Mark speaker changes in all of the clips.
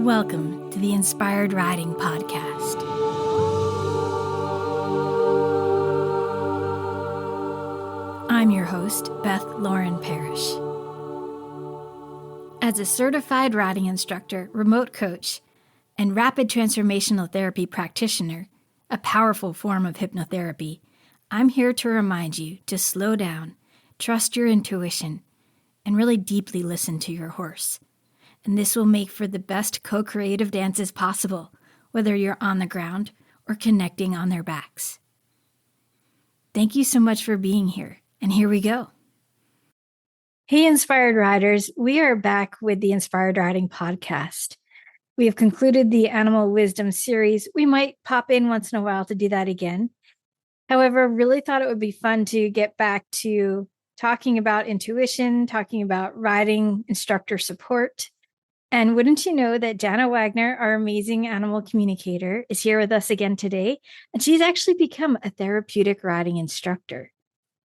Speaker 1: Welcome to the Inspired Riding Podcast. I'm your host, Beth Lauren Parrish. As a certified riding instructor, remote coach, and rapid transformational therapy practitioner, a powerful form of hypnotherapy, I'm here to remind you to slow down, trust your intuition, and really deeply listen to your horse. And this will make for the best co-creative dances possible, whether you're on the ground or connecting on their backs. Thank you so much for being here, and here we go. Hey, Inspired Riders, we are back with the Inspired Riding Podcast. We have concluded the Animal Wisdom series. We might pop in once in a while to do that again. However, really thought it would be fun to get back to talking about intuition, talking about riding instructor support. And wouldn't you know that Jana Wagner, our amazing animal communicator, is here with us again today. And she's actually become a therapeutic riding instructor.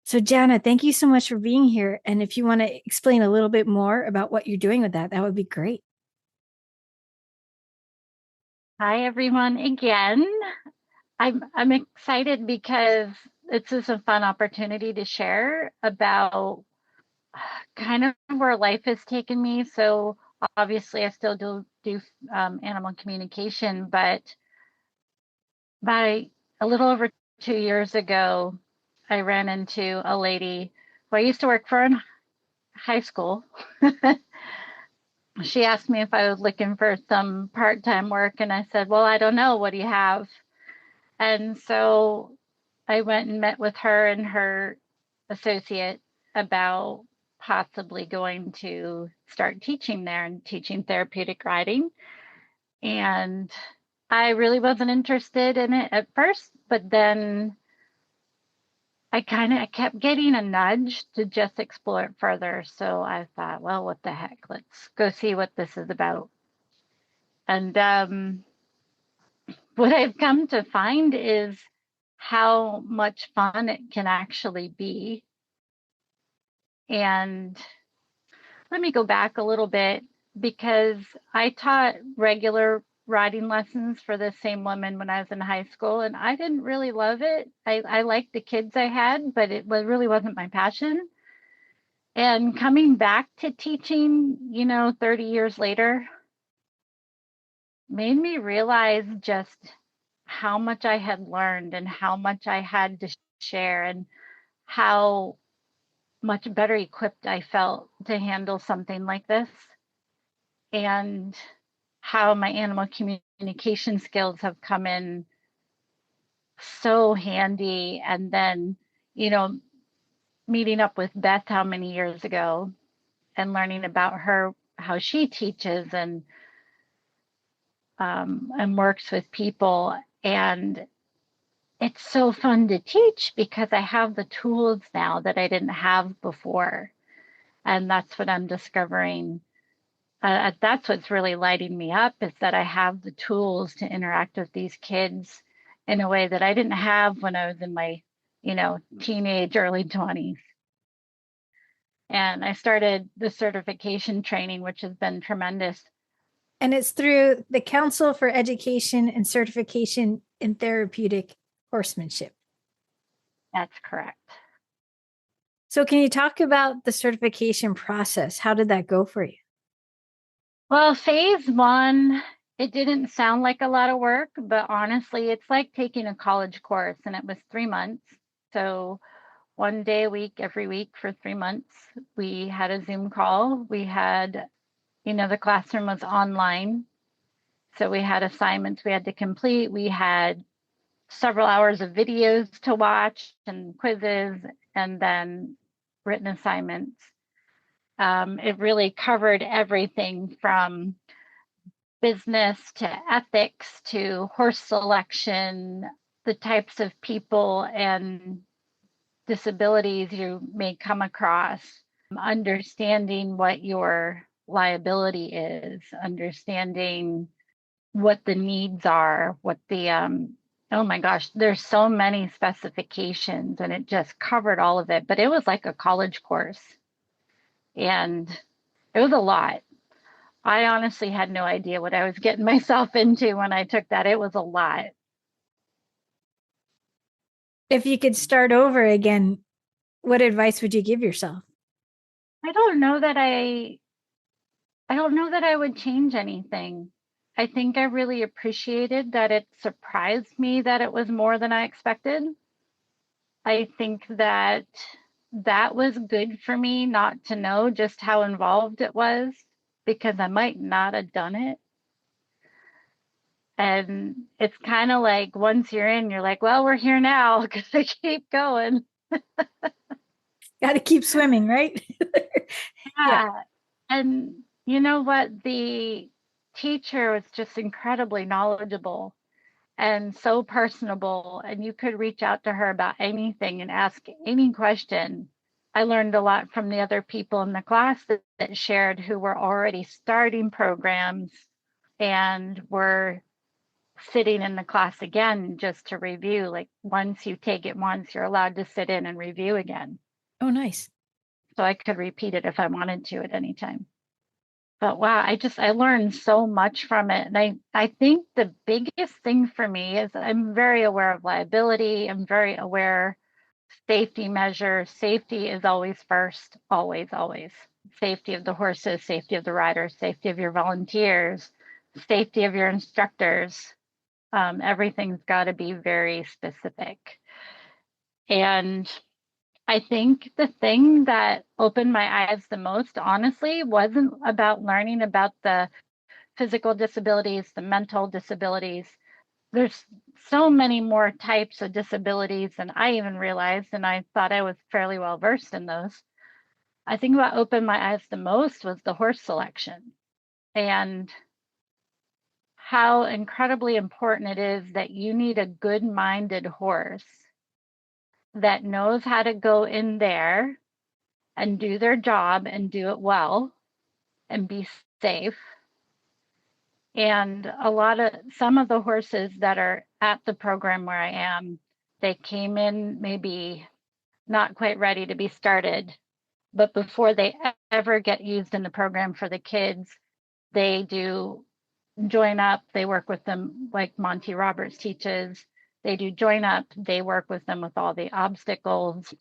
Speaker 1: So Jana, thank you so much for being here. And if you want to explain a little bit more about what you're doing with that would be great.
Speaker 2: Hi, everyone. Again, I'm excited because this is a fun opportunity to share about kind of where life has taken me. So obviously, I still do animal communication, but by a little over 2 years ago, I ran into a lady who I used to work for in high school. She asked me if I was looking for some part-time work, and I said, well, I don't know. What do you have? And so I went and met with her and her associate about possibly going to start teaching there and teaching therapeutic riding. And I really wasn't interested in it at first, but then I kept getting a nudge to just explore it further. So I thought, well, what the heck? Let's go see what this is about. And what I've come to find is how much fun it can actually be. And let me go back a little bit, because I taught regular riding lessons for the same woman when I was in high school, and I didn't really love it. I liked the kids I had, but really wasn't my passion. And coming back to teaching, 30 years later, made me realize just how much I had learned and how much I had to share, and how much better equipped I felt to handle something like this, and how my animal communication skills have come in so handy. And then, meeting up with Beth how many years ago and learning about her, how she teaches and works with people. And it's so fun to teach because I have the tools now that I didn't have before. And that's what I'm discovering. That's what's really lighting me up, is that I have the tools to interact with these kids in a way that I didn't have when I was in my, teenage, early 20s. And I started the certification training, which has been tremendous.
Speaker 1: And it's through the Council for Education and Certification in Therapeutic Horsemanship.
Speaker 2: That's correct.
Speaker 1: So can you talk about the certification process? How did that go for you?
Speaker 2: Well, phase one, it didn't sound like a lot of work, but honestly, it's like taking a college course, and it was 3 months. So one day a week, every week for 3 months, we had a Zoom call. We had, the classroom was online. So we had assignments we had to complete. We had several hours of videos to watch and quizzes, and then written assignments. It really covered everything from business to ethics to horse selection, the types of people and disabilities you may come across, understanding what your liability is, understanding what the needs are, what the oh my gosh, there's so many specifications, and it just covered all of it. But it was like a college course, and it was a lot. I honestly had no idea what I was getting myself into when I took that. It was a lot.
Speaker 1: If you could start over again, what advice would you give yourself?
Speaker 2: I don't know that I don't know that I would change anything. I think I really appreciated that it surprised me that it was more than I expected. I think that that was good for me not to know just how involved it was because I might not have done it. And it's kind of like once you're in, you're like, well, we're here now. Gotta keep going.
Speaker 1: Got to keep swimming, right? Yeah.
Speaker 2: Yeah. And you know what? The teacher was just incredibly knowledgeable and so personable. And you could reach out to her about anything and ask any question. I learned a lot from the other people in the class that shared who were already starting programs and were sitting in the class again just to review. Like once you take it once, you're allowed to sit in and review again.
Speaker 1: Oh, nice.
Speaker 2: So I could repeat it if I wanted to at any time. But wow, I learned so much from it. And I think the biggest thing for me is I'm very aware of liability. I'm very aware safety measures. Safety is always first, always, always. Safety of the horses, safety of the riders, safety of your volunteers, safety of your instructors. Everything's got to be very specific. And I think the thing that opened my eyes the most, honestly, wasn't about learning about the physical disabilities, the mental disabilities. There's so many more types of disabilities than I even realized, and I thought I was fairly well versed in those. I think what opened my eyes the most was the horse selection and how incredibly important it is that you need a good minded horse that knows how to go in there and do their job and do it well and be safe. And some of the horses that are at the program where I am, they came in maybe not quite ready to be started, but before they ever get used in the program for the kids, they do join up. They work with them like Monty Roberts teaches. They do join up. They work with them with all the obstacles.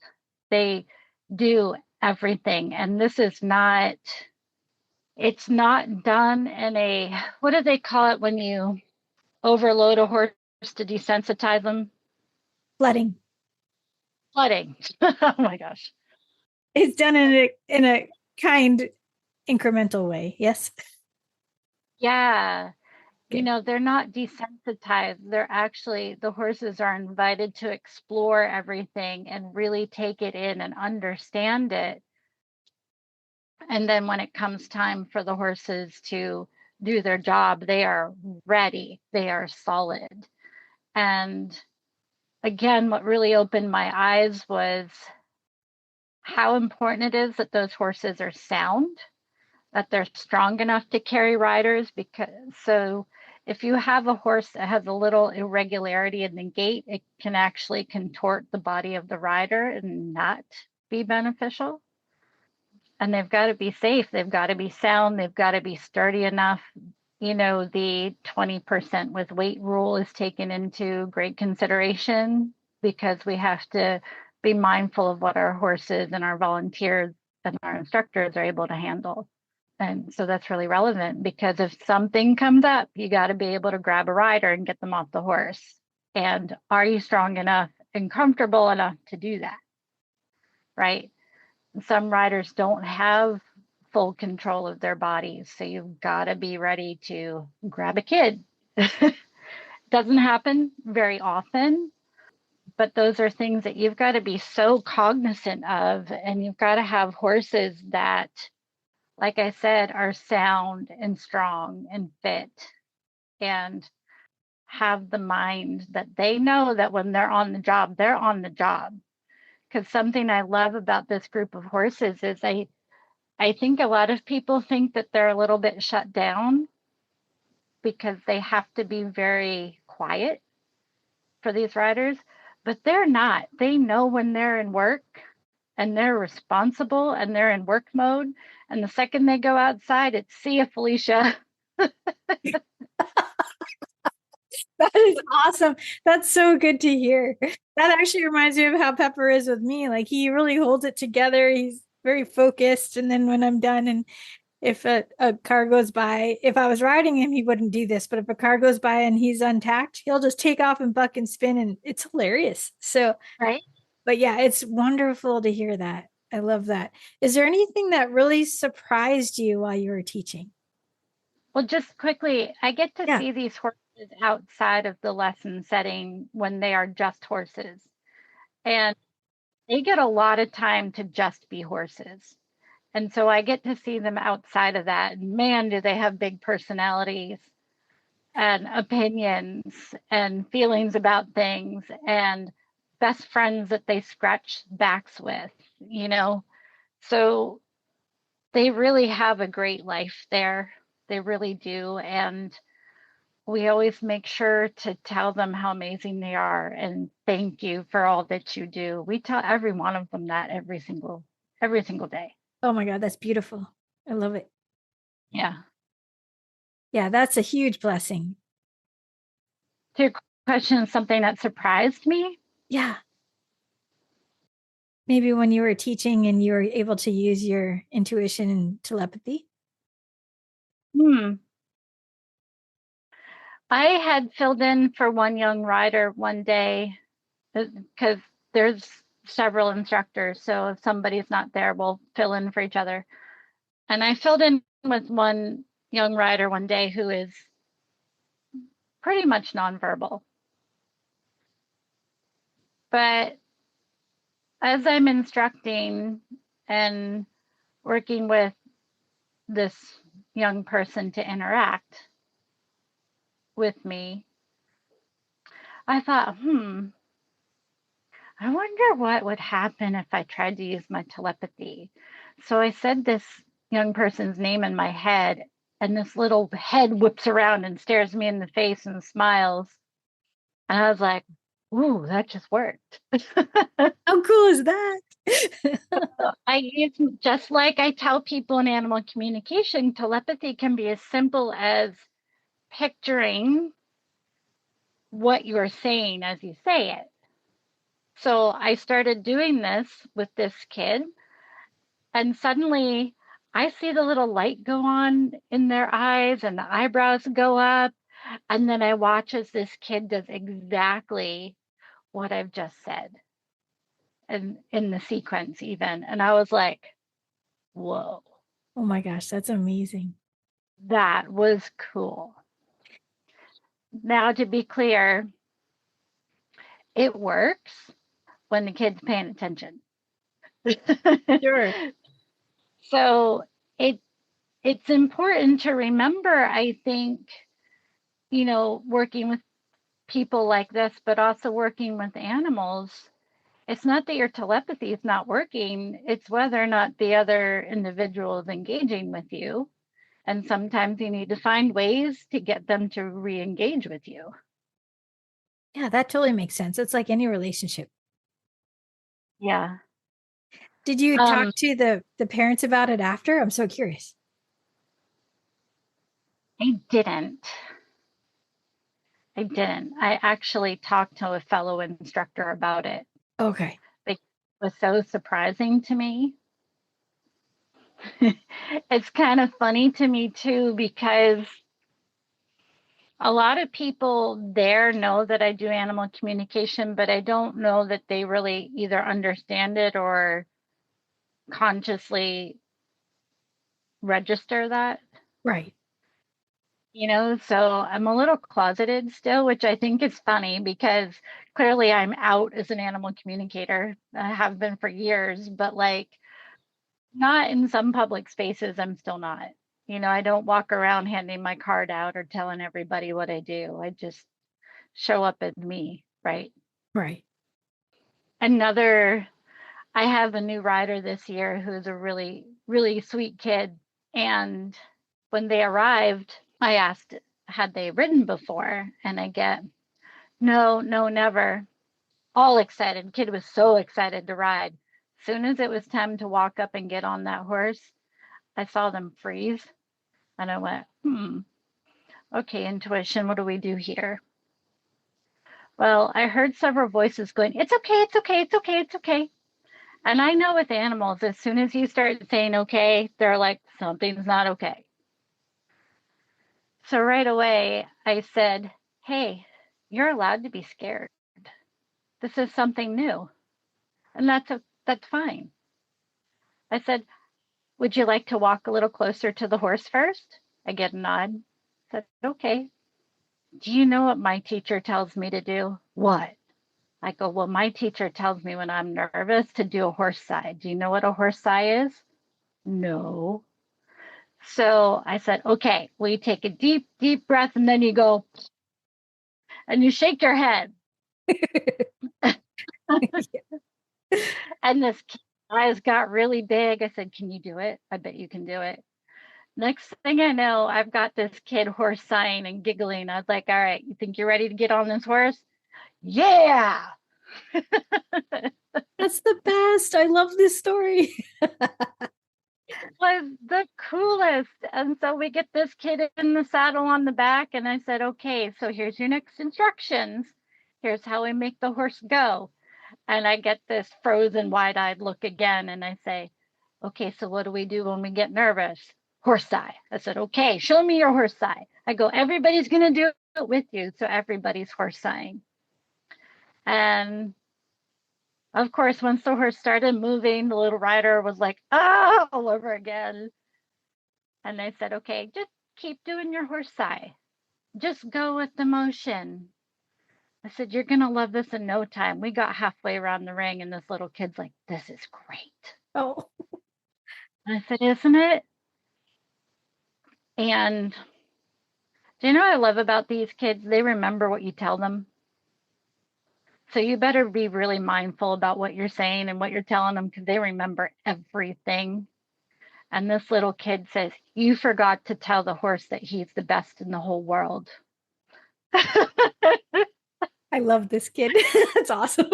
Speaker 2: They do everything. And this is not, it's not done in a, what do they call it when you overload a horse to desensitize them?
Speaker 1: Flooding.
Speaker 2: Flooding. Oh my gosh.
Speaker 1: It's done in a kind, incremental way. Yes.
Speaker 2: Yeah. You
Speaker 1: Okay.
Speaker 2: know, they're not desensitized. They're actually, the horses are invited to explore everything and really take it in and understand it. And then when it comes time for the horses to do their job, they are ready, they are solid. And again, what really opened my eyes was how important it is that those horses are sound, that they're strong enough to carry riders. Because so if you have a horse that has a little irregularity in the gait, it can actually contort the body of the rider and not be beneficial. And they've got to be safe, they've got to be sound, they've got to be sturdy enough. You know, the 20% with weight rule is taken into great consideration because we have to be mindful of what our horses and our volunteers and our instructors are able to handle. And so that's really relevant because if something comes up, you got to be able to grab a rider and get them off the horse. And are you strong enough and comfortable enough to do that? Right. Some riders don't have full control of their bodies. So you've got to be ready to grab a kid. Doesn't happen very often, but those are things that you've got to be so cognizant of. And you've got to have horses that, like I said, are sound and strong and fit and have the mind that they know that when they're on the job, they're on the job. Because something I love about this group of horses is I think a lot of people think that they're a little bit shut down because they have to be very quiet for these riders, but they're not. They know when they're in work and they're responsible and they're in work mode. And the second they go outside, it's see ya, Felicia.
Speaker 1: That is awesome. That's so good to hear. That actually reminds me of how Pepper is with me. Like he really holds it together. He's very focused. And then when I'm done, and if a car goes by, if I was riding him, he wouldn't do this. But if a car goes by and he's untacked, he'll just take off and buck and spin. And it's hilarious. So,
Speaker 2: Right.
Speaker 1: but yeah, it's wonderful to hear that. I love that. Is there anything that really surprised you while you were teaching?
Speaker 2: Well, just quickly, I get to
Speaker 1: Yeah.
Speaker 2: see these horses outside of the lesson setting when they are just horses. And they get a lot of time to just be horses. And so I get to see them outside of that. Man, do they have big personalities and opinions and feelings about things and best friends that they scratch backs with, you know? So they really have a great life there. They really do. And we always make sure to tell them how amazing they are and thank you for all that you do. We tell every one of them that every single day.
Speaker 1: Oh my God, that's beautiful. I love it.
Speaker 2: Yeah.
Speaker 1: Yeah, that's a huge blessing.
Speaker 2: To your question, something that surprised me.
Speaker 1: Yeah. Maybe when you were teaching and you were able to use your intuition and telepathy.
Speaker 2: Hmm. I had filled in for one young rider one day because there's several instructors. So if somebody's not there, we'll fill in for each other. And I filled in with one young rider one day who is pretty much nonverbal. But as I'm instructing and working with this young person to interact with me, I thought, I wonder what would happen if I tried to use my telepathy. So I said this young person's name in my head, and this little head whips around and stares me in the face and smiles. And I was like, ooh, that just worked.
Speaker 1: How cool is that?
Speaker 2: It's just like I tell people in animal communication, telepathy can be as simple as picturing what you're saying as you say it. So I started doing this with this kid, and suddenly I see the little light go on in their eyes and the eyebrows go up. And then I watch as this kid does exactly what I've just said and in the sequence, even. And I was like, whoa,
Speaker 1: Oh my gosh, that's amazing.
Speaker 2: that was cool. Now, to be clear, it works when the kid's paying attention.
Speaker 1: Sure.
Speaker 2: So it it's important to remember, I think, working with people like this, but also working with animals. It's not that your telepathy is not working, it's whether or not the other individual is engaging with you. And sometimes you need to find ways to get them to re-engage with you.
Speaker 1: Yeah, that totally makes sense. It's like any relationship.
Speaker 2: Yeah.
Speaker 1: Did you talk
Speaker 2: Um,
Speaker 1: to the parents about it after? I'm so curious.
Speaker 2: I didn't. I didn't. I actually talked to a fellow instructor about it.
Speaker 1: Okay.
Speaker 2: It was so surprising to me. It's kind of funny to me too, because a lot of people there know that I do animal communication, but I don't know that they really either understand it or consciously register that,
Speaker 1: Right.
Speaker 2: so I'm a little closeted still, which I think is funny because clearly I'm out as an animal communicator. I have been for years, but like not in some public spaces, I'm still not. I don't walk around handing my card out or telling everybody what I do. I just show up as me, right?
Speaker 1: Right.
Speaker 2: Another, I have a new rider this year who's a really, really sweet kid. And when they arrived, I asked, had they ridden before? And I get, no, no, never. All excited. Kid was so excited to ride. soon as it was time to walk up and get on that horse, I saw them freeze. And I went, okay, intuition, what do we do here? Well, I heard several voices going, it's okay, it's okay, it's okay, it's okay. And I know with animals, as soon as you start saying okay, they're like, something's not okay. So right away, I said, hey, you're allowed to be scared. This is something new. And that's fine. I said, would you like to walk a little closer to the horse first? I get a nod. I said, okay. Do you know what my teacher tells me to do? What? I go, well, my teacher tells me when I'm nervous to do a horse sigh. Do you know what a horse sigh is? No. So I said, okay, well, you take a deep, deep breath and then you go and you shake your head. And this kid's eyes got really big. I said, can you do it? I bet you can do it. Next thing I know, I've got this kid horse sighing and giggling. I was like, all right, you think you're ready to get on this horse? Yeah.
Speaker 1: That's the best. I love this story.
Speaker 2: Was the coolest. And so we get this kid in the saddle on the back, and I said, okay, so here's your next instructions. Here's how we make the horse go. And I get this frozen, wide-eyed look again, and I say, okay, so what do we do when we get nervous? Horse sigh. I said, okay, show me your horse sigh. I go, everybody's going to do it with you. So everybody's horse sighing. And of course, once the horse started moving, the little rider was like, oh, all over again. And I said, okay, just keep doing your horse sigh. Just go with the motion. I said, you're going to love this in no time. We got halfway around the ring, and this little kid's like, this is great.
Speaker 1: Oh.
Speaker 2: And I said, isn't it? And do you know what I love about these kids? They remember what you tell them. So you better be really mindful about what you're saying and what you're telling them, because they remember everything. And this little kid says, you forgot to tell the horse that he's the best in the whole world.
Speaker 1: I love this kid. That's awesome.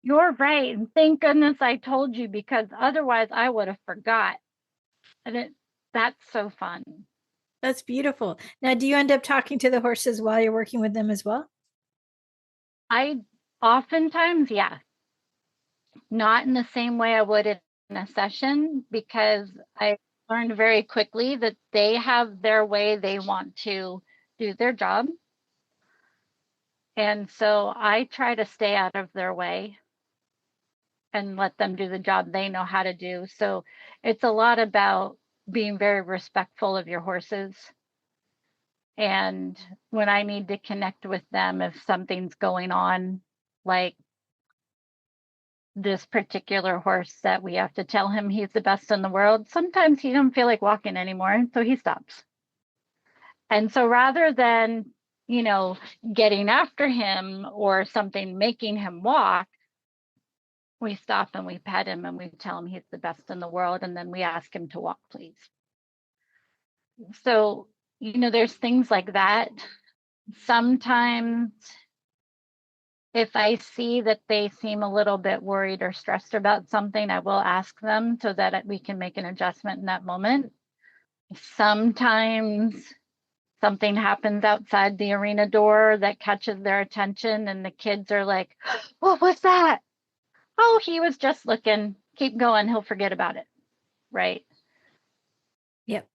Speaker 2: You're right. And thank goodness I told you, because otherwise I would have forgot. And that's so fun.
Speaker 1: That's beautiful. Now, do you end up talking to the horses while you're working with them as well?
Speaker 2: I oftentimes, yeah, not in the same way I would in a session, because I learned very quickly that they have their way they want to do their job. And so I try to stay out of their way and let them do the job they know how to do. So it's a lot about being very respectful of your horses. And when I need to connect with them, if something's going on, like this particular horse that we have to tell him he's the best in the world, sometimes he doesn't feel like walking anymore, so he stops. And so rather than, getting after him or something making him walk, we stop and we pet him and we tell him he's the best in the world, and then we ask him to walk, please. So, there's things like that. Sometimes if I see that they seem a little bit worried or stressed about something, I will ask them so that we can make an adjustment in that moment. Sometimes something happens outside the arena door that catches their attention, and the kids are like, what was that? Oh, he was just looking. Keep going. He'll forget about it. Right?
Speaker 1: Yep.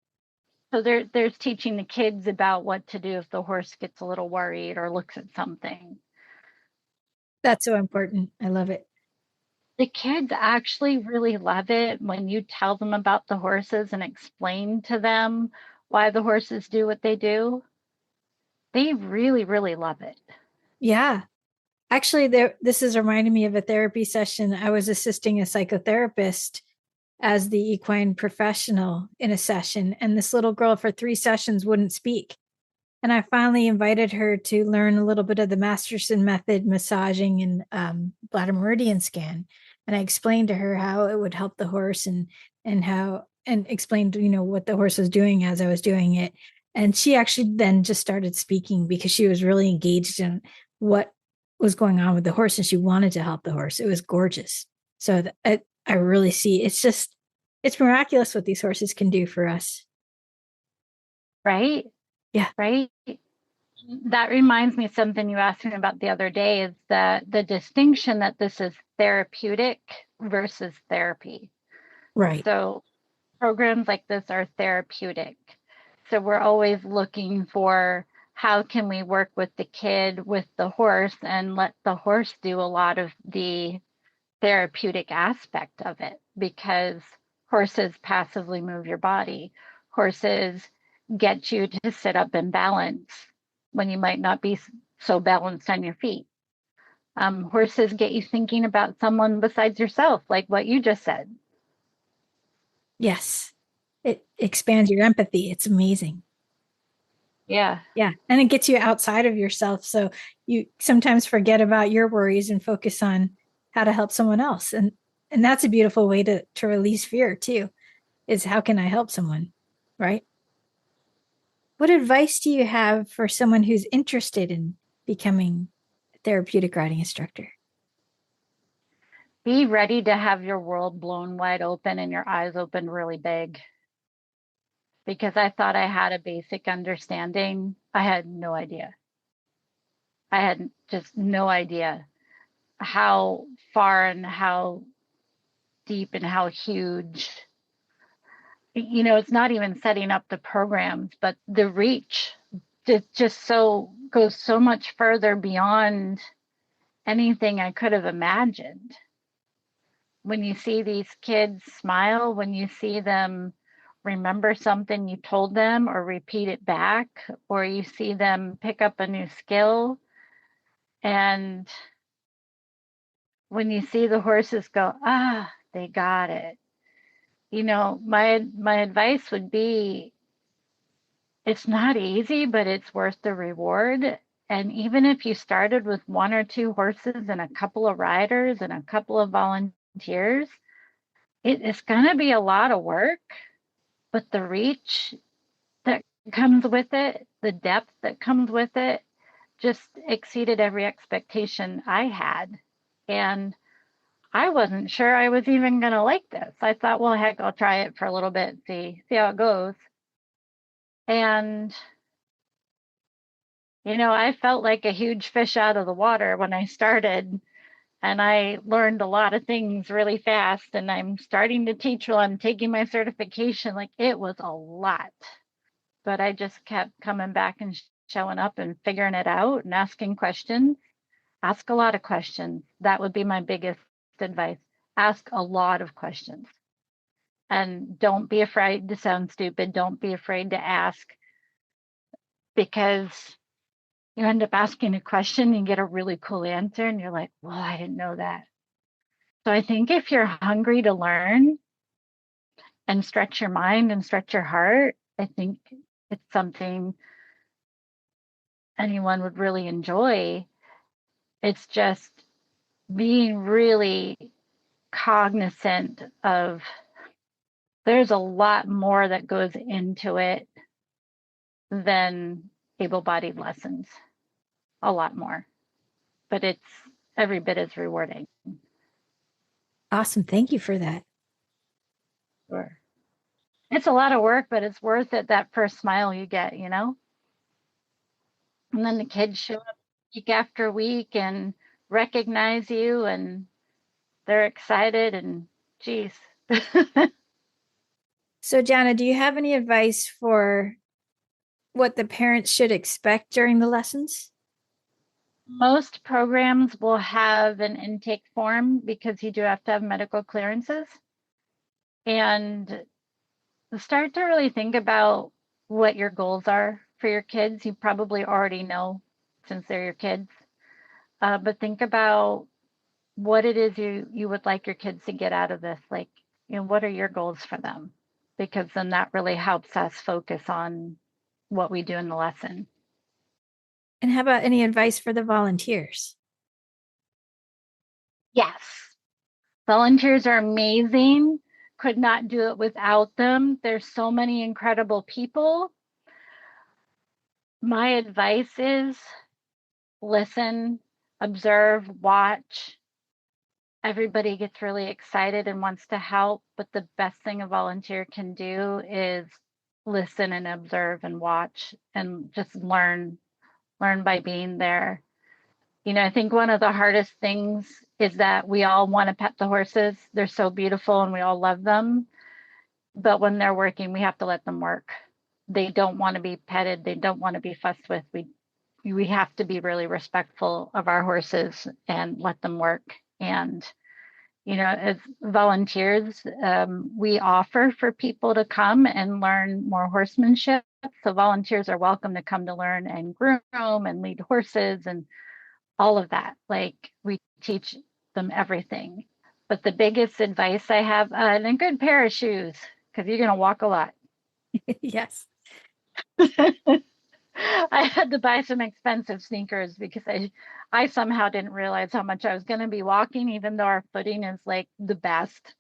Speaker 2: So there's teaching the kids about what to do if the horse gets a little worried or looks at something.
Speaker 1: That's so important. I love it.
Speaker 2: The kids actually really love it when you tell them about the horses and explain to them why the horses do what they do. They really, really love it.
Speaker 1: Yeah. Actually, this is reminding me of a therapy session. I was assisting a psychotherapist as the equine professional in a session, and this little girl for 3 sessions wouldn't speak. And I finally invited her to learn a little bit of the Masterson method, massaging and bladder meridian scan. And I explained to her how it would help the horse and explained, what the horse was doing as I was doing it. And she actually then just started speaking because she was really engaged in what was going on with the horse, and she wanted to help the horse. It was gorgeous. So I really see it's miraculous what these horses can do for us.
Speaker 2: Right?
Speaker 1: Yeah.
Speaker 2: Right? That reminds me of something you asked me about the other day, is that the distinction that this is therapeutic versus therapy.
Speaker 1: Right.
Speaker 2: So programs like this are therapeutic. So we're always looking for how can we work with the kid, with the horse, and let the horse do a lot of the therapeutic aspect of it, because horses passively move your body. Horses get you to sit up and balance when you might not be so balanced on your feet. Horses get you thinking about someone besides yourself, like what you just said.
Speaker 1: Yes. It expands your empathy. It's amazing.
Speaker 2: Yeah.
Speaker 1: Yeah. And it gets you outside of yourself. So you sometimes forget about your worries and focus on how to help someone else. And that's a beautiful way to release fear too, is how can I help someone? Right. What advice do you have for someone who's interested in becoming a therapeutic riding instructor?
Speaker 2: Be ready to have your world blown wide open and your eyes open really big. Because I thought I had a basic understanding, I had no idea. I had just no idea how far and how deep and how huge. It's not even setting up the programs, but the reach just so goes so much further beyond anything I could have imagined. When you see these kids smile, when you see them remember something you told them or repeat it back, or you see them pick up a new skill, and when you see the horses go, they got it. My advice would be, it's not easy, but it's worth the reward. And even if you started with one or two horses and a couple of riders and a couple of volunteers, it's going to be a lot of work, but the reach that comes with it, the depth that comes with it, just exceeded every expectation I had. And I wasn't sure I was even going to like this. I thought, well, heck, I'll try it for a little bit, see how it goes. And I felt like a huge fish out of the water when I started, and I learned a lot of things really fast. And I'm starting to teach while I'm taking my certification. Like, it was a lot, but I just kept coming back and showing up and figuring it out and asking questions. Ask a lot of questions. That would be my biggest advice. Ask a lot of questions. And don't be afraid to sound stupid. Don't be afraid to ask, because you end up asking a question and get a really cool answer. And you're like, well, I didn't know that. So I think if you're hungry to learn and stretch your mind and stretch your heart, I think it's something anyone would really enjoy. It's just being really cognizant of, there's a lot more that goes into it than able-bodied lessons. A lot more, but it's every bit as rewarding.
Speaker 1: Awesome. Thank you for that.
Speaker 2: Sure. It's a lot of work, but it's worth it. That first smile you get. And then the kids show up week after week and recognize you, and they're excited, and geez.
Speaker 1: So, Jana, do you have any advice for what the parents should expect during the lessons?
Speaker 2: Most programs will have an intake form because you do have to have medical clearances. And start to really think about what your goals are for your kids. You probably already know since they're your kids, but think about what it is you would like your kids to get out of this. Like, what are your goals for them? Because then that really helps us focus on what we do in the lesson.
Speaker 1: And how about any advice for the volunteers?
Speaker 2: Yes, volunteers are amazing. Could not do it without them. There's so many incredible people. My advice is listen, observe, watch. Everybody gets really excited and wants to help, but the best thing a volunteer can do is listen and observe and watch and just learn by being there. I think one of the hardest things is that we all want to pet the horses. They're so beautiful and we all love them. But when they're working, we have to let them work. They don't want to be petted. They don't want to be fussed with. We have to be really respectful of our horses and let them work. And, as volunteers, we offer for people to come and learn more horsemanship. So volunteers are welcome to come to learn and groom and lead horses and all of that. Like, we teach them everything. But the biggest advice I have, and a good pair of shoes, because you're going to walk a lot.
Speaker 1: Yes.
Speaker 2: I had to buy some expensive sneakers because I somehow didn't realize how much I was going to be walking, even though our footing is like the best.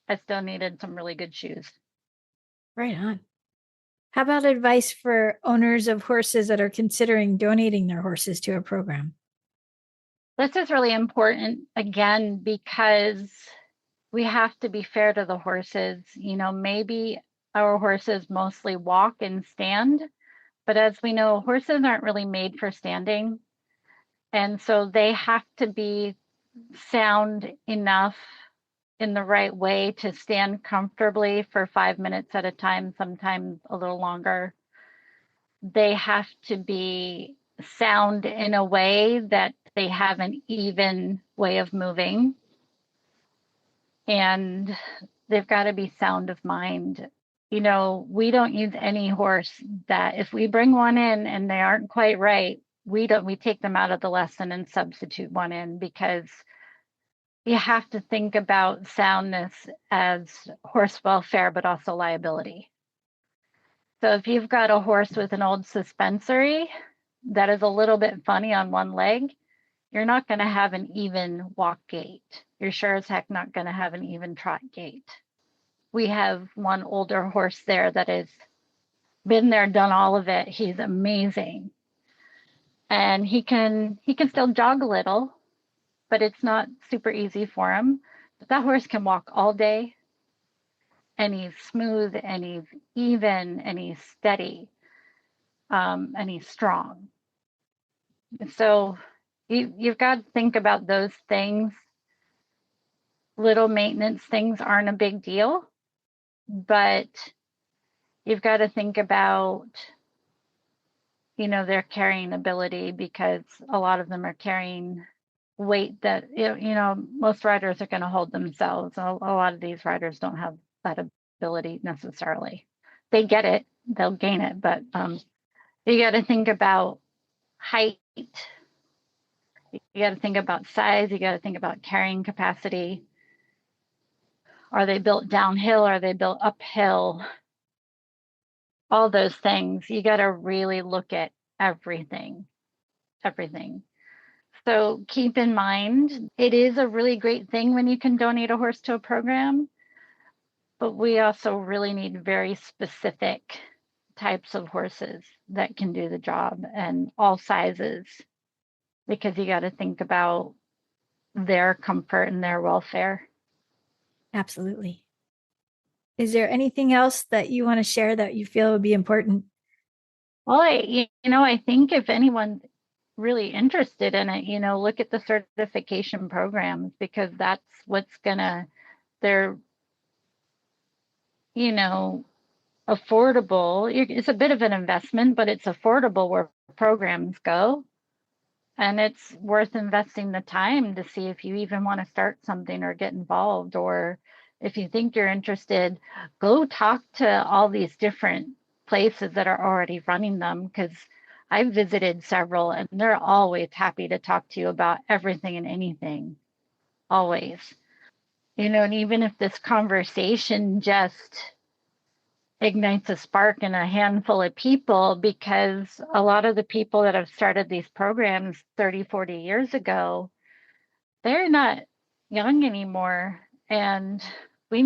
Speaker 2: I still needed some really good shoes.
Speaker 1: Right on. How about advice for owners of horses that are considering donating their horses to a program?
Speaker 2: This is really important, again, because we have to be fair to the horses. Maybe our horses mostly walk and stand, but as we know, horses aren't really made for standing. And so they have to be sound enough in the right way to stand comfortably for 5 minutes at a time, sometimes a little longer. They have to be sound in a way that they have an even way of moving. And they've got to be sound of mind. We don't use any horse that if we bring one in and they aren't quite right, we take them out of the lesson and substitute one in, because you have to think about soundness as horse welfare, but also liability. So if you've got a horse with an old suspensory that is a little bit funny on one leg, you're not going to have an even walk gait. You're sure as heck not going to have an even trot gait. We have one older horse there that has been there, done all of it. He's amazing. And he can still jog a little, but it's not super easy for him. But that horse can walk all day, and he's smooth, and he's even, and he's steady, and he's strong. So you've got to think about those things. Little maintenance things aren't a big deal, but you've got to think about, their carrying ability, because a lot of them are carrying weight that, most riders are going to hold themselves. A lot of these riders don't have that ability necessarily. They get it, they'll gain it, but you got to think about height. You got to think about size. You got to think about carrying capacity. Are they built downhill? Are they built uphill? All those things. You got to really look at everything. So keep in mind, it is a really great thing when you can donate a horse to a program, but we also really need very specific types of horses that can do the job, and all sizes, because you got to think about their comfort and their welfare.
Speaker 1: Absolutely. Is there anything else that you want to share that you feel would be important?
Speaker 2: Well, I think if anyone's really interested in it, look at the certification programs, because that's what's they're, affordable. It's a bit of an investment, but it's affordable where programs go. And it's worth investing the time to see if you even want to start something or get involved. Or if you think you're interested, go talk to all these different places that are already running them, because I've visited several and they're always happy to talk to you about everything and anything. Always. And even if this conversation just ignites a spark in a handful of people, because a lot of the people that have started these programs 30, 40 years ago, they're not young anymore. And they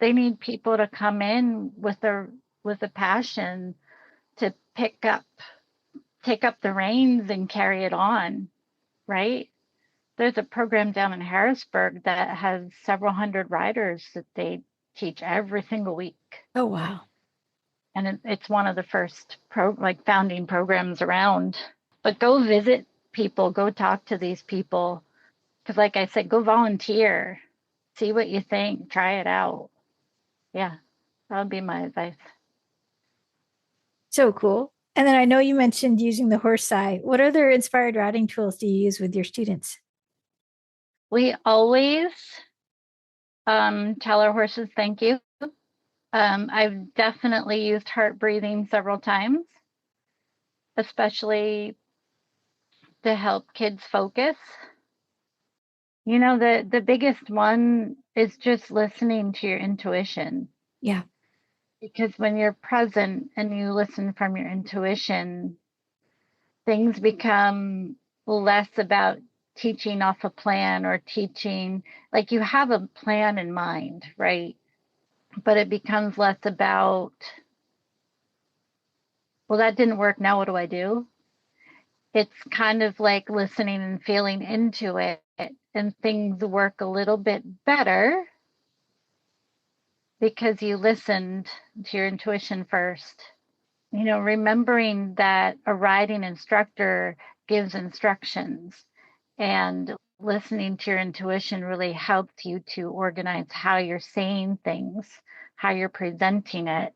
Speaker 2: need people to come in with a passion to pick up take up the reins and carry it on, right? There's a program down in Harrisburg that has several hundred riders that they teach every single week.
Speaker 1: Oh, wow.
Speaker 2: And it's one of the first founding programs around. But go visit people, go talk to these people. Because like I said, go volunteer, see what you think, try it out. Yeah, that would be my advice.
Speaker 1: So cool. And then I know you mentioned using the horse eye. What other inspired riding tools do you use with your students?
Speaker 2: We always tell our horses thank you. I've definitely used heart breathing several times, especially to help kids focus. You know, the biggest one is just listening to your intuition.
Speaker 1: Yeah.
Speaker 2: Because when you're present and you listen from your intuition, things become less about teaching off a plan or teaching, like you have a plan in mind, right? But it becomes less about, well, that didn't work. Now what do I do? It's kind of like listening and feeling into it, and things work a little bit better because you listened to your intuition first. You know, remembering that a riding instructor gives instructions, and listening to your intuition really helps you to organize how you're saying things, how you're presenting it,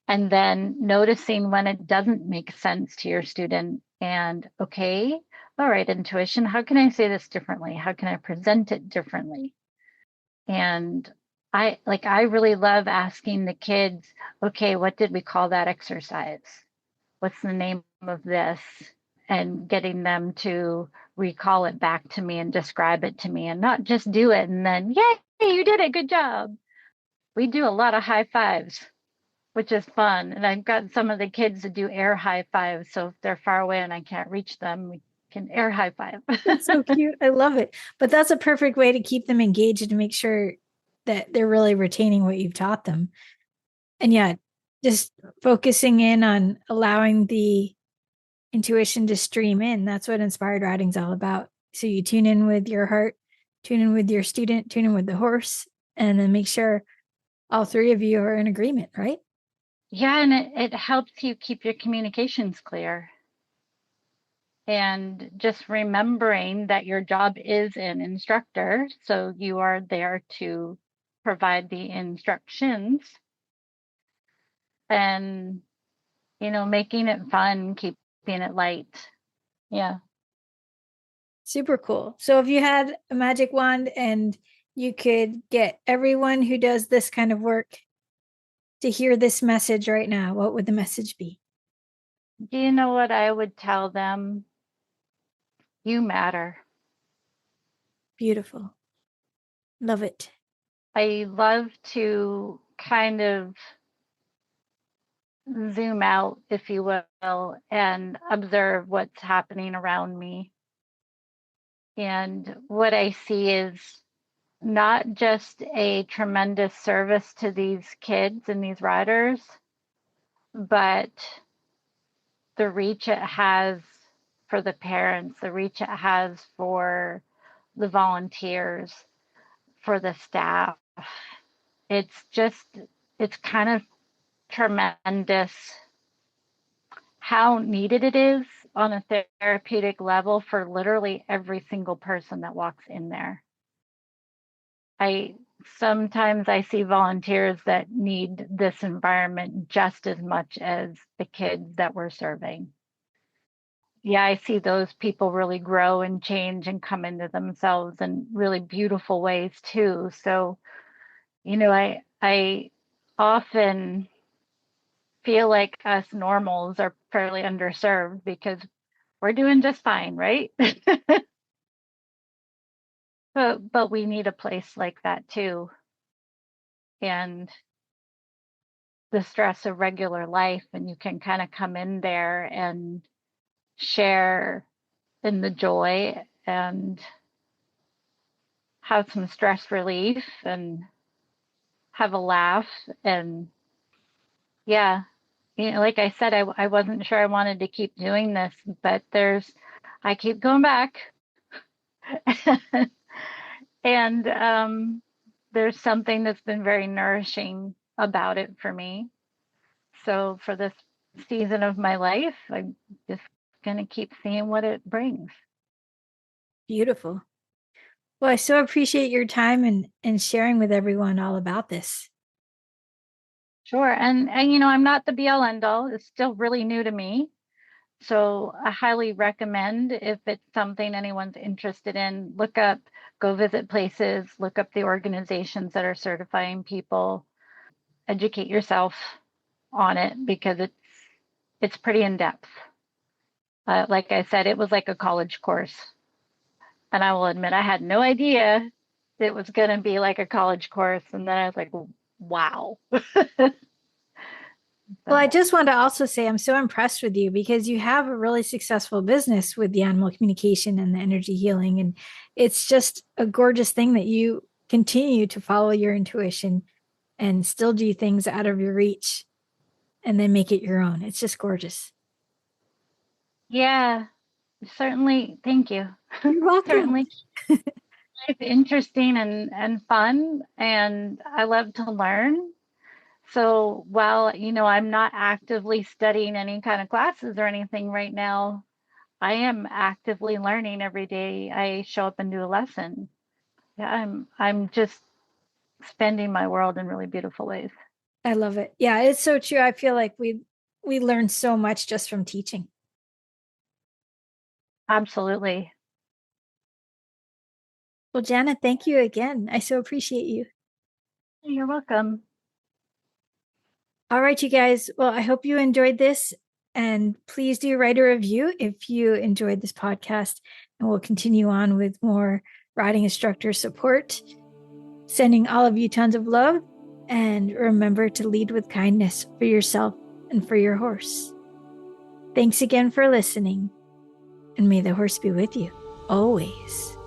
Speaker 2: and then noticing when it doesn't make sense to your student. And okay, all right, intuition, how can I say this differently? How can I present it differently? And I really love asking the kids, okay, what did we call that exercise? What's the name of this? And getting them to recall it back to me and describe it to me, and not just do it and then, yay, you did it, good job. We do a lot of high fives, which is fun. And I've got some of the kids that do air high fives. So if they're far away and I can't reach them, we can air high five.
Speaker 1: That's so cute. I love it. But that's a perfect way to keep them engaged and to make sure that they're really retaining what you've taught them. And yeah, just focusing in on allowing the intuition to stream in. That's what inspired riding's all about. So you tune in with your heart, tune in with your student, tune in with the horse, and then make sure all three of you are in agreement, right?
Speaker 2: Yeah, and it helps you keep your communications clear. And just remembering that your job is an instructor, so you are there to provide the instructions, and, you know, making it fun, keeping it light. Yeah.
Speaker 1: Super cool. So if you had a magic wand and you could get everyone who does this kind of work to hear this message right now, what would the message be?
Speaker 2: Do you know what I would tell them? You matter.
Speaker 1: Beautiful. Love it.
Speaker 2: I love to kind of zoom out, if you will, and observe what's happening around me. And what I see is not just a tremendous service to these kids and these riders, but the reach it has for the parents, the reach it has for the volunteers, for the staff. It's just, it's kind of tremendous how needed it is on a therapeutic level for literally every single person that walks in there. I sometimes I see volunteers that need this environment just as much as the kids that we're serving. Yeah, I see those people really grow and change and come into themselves in really beautiful ways too. So, you know, I often feel like us normals are fairly underserved because we're doing just fine, right? But we need a place like that too. And the stress of regular life, and you can kind of come in there and share in the joy and have some stress relief and have a laugh. And yeah, like I said, I wasn't sure I wanted to keep doing this, but I keep going back. And there's something that's been very nourishing about it for me. So for this season of my life, I'm just going to keep seeing what it brings.
Speaker 1: Beautiful. Well, I so appreciate your time and sharing with everyone all about this.
Speaker 2: Sure. And I'm not the be all end all. It's still really new to me. So I highly recommend, if it's something anyone's interested in, go visit places, look up the organizations that are certifying people, educate yourself on it, because it's pretty in depth. Like I said, it was like a college course. And I will admit, I had no idea it was going to be like a college course. And then I was like, wow.
Speaker 1: Well, I just want to also say I'm so impressed with you because you have a really successful business with the animal communication and the energy healing. And it's just a gorgeous thing that you continue to follow your intuition and still do things out of your reach and then make it your own. It's just gorgeous.
Speaker 2: Yeah, certainly. Thank you.
Speaker 1: You're welcome.
Speaker 2: Certainly. It's interesting and fun, and I love to learn. So while, I'm not actively studying any kind of classes or anything right now, I am actively learning every day I show up and do a lesson. Yeah, I'm just spending my world in really beautiful ways.
Speaker 1: I love it. Yeah, it's so true. I feel like we learn so much just from teaching.
Speaker 2: Absolutely.
Speaker 1: Well, Jana, thank you again. I so appreciate you.
Speaker 2: You're welcome.
Speaker 1: All right, you guys. Well, I hope you enjoyed this. And please do write a review if you enjoyed this podcast. And we'll continue on with more riding instructor support. Sending all of you tons of love. And remember to lead with kindness for yourself and for your horse. Thanks again for listening. And may the horse be with you always.